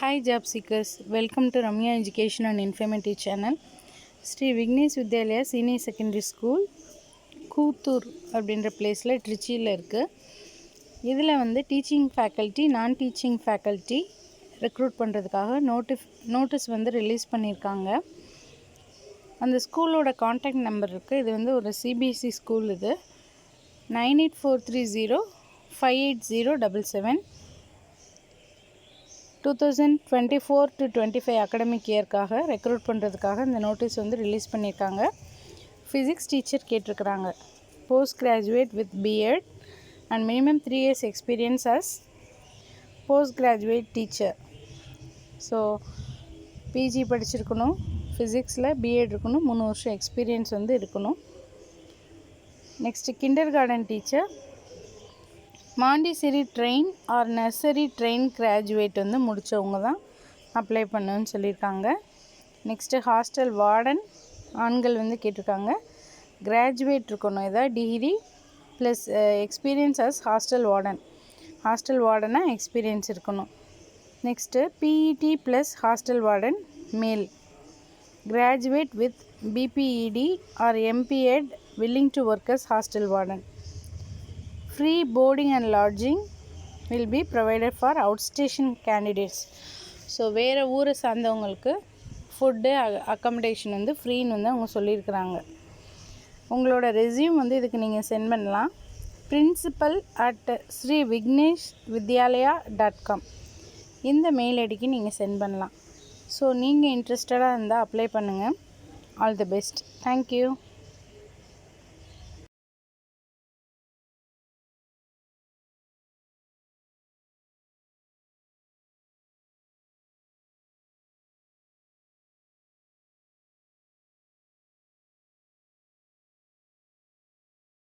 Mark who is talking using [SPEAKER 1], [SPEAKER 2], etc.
[SPEAKER 1] Hi job seekers, welcome to Ramya Education and Informative Channel. Sri Vignesh Vidyalaya Senior Secondary School Koothur அப்படின்ற பிளேஸில் ட்ரிச்சியில் இருக்குது. இதில் வந்து teaching faculty நான் டீச்சிங் ஃபேக்கல்ட்டி ரெக்ரூட் பண்ணுறதுக்காக நோட்டீஸ் வந்து ரிலீஸ் பண்ணியிருக்காங்க. அந்த ஸ்கூலோட காண்டாக்ட் நம்பர் இருக்குது. இது வந்து ஒரு சிபிஎஸ்சி ஸ்கூல். இது 9843058077. 2024-25 அகாடமிக் இயர்க்காக ரெக்ரூட் பண்ணுறதுக்காக இந்த நோட்டீஸ் வந்து ரிலீஸ் பண்ணியிருக்காங்க. ஃபிசிக்ஸ் டீச்சர் கேட்டிருக்கிறாங்க. Post graduate with BEd and minimum 3 years experience as post graduate teacher. So PG படிச்சிருக்கணும், ஃபிசிக்ஸில் பிஎட் இருக்கணும், 3 வருஷம் எக்ஸ்பீரியன்ஸ் வந்து இருக்கணும். Next kindergarten teacher, Montessori train or nursery train graduate வந்து முடித்தவங்க தான் அப்ளை பண்ணுன்னு சொல்லியிருக்காங்க. நெக்ஸ்ட்டு ஹாஸ்டல் வார்டன் ஆண்கள் வந்து கேட்டிருக்காங்க. கிராஜுவேட் இருக்கணும், ஏதாவது degree plus experience as hostel வார்டனாக எக்ஸ்பீரியன்ஸ் இருக்கணும். Next BEd plus hostel warden மேல், graduate with BPEd or MEd willing to work as hostel warden. Free boarding and lodging will be provided for outstation candidates. So வேறு ஊரை சார்ந்தவங்களுக்கு food accommodation வந்து ஃப்ரீன்னு வந்து அவங்க சொல்லியிருக்கிறாங்க. உங்களோட ரெஸ்யூம் வந்து இதுக்கு நீங்கள் சென்ட் பண்ணலாம். principal@srivighneshvidyalaya.com இந்த மெயில் ஐடிக்கு நீங்கள் சென்ட் பண்ணலாம். ஸோ நீங்கள் இன்ட்ரெஸ்டடாக இருந்தால் அப்ளை பண்ணுங்கள். All the best. தேங்க்யூ.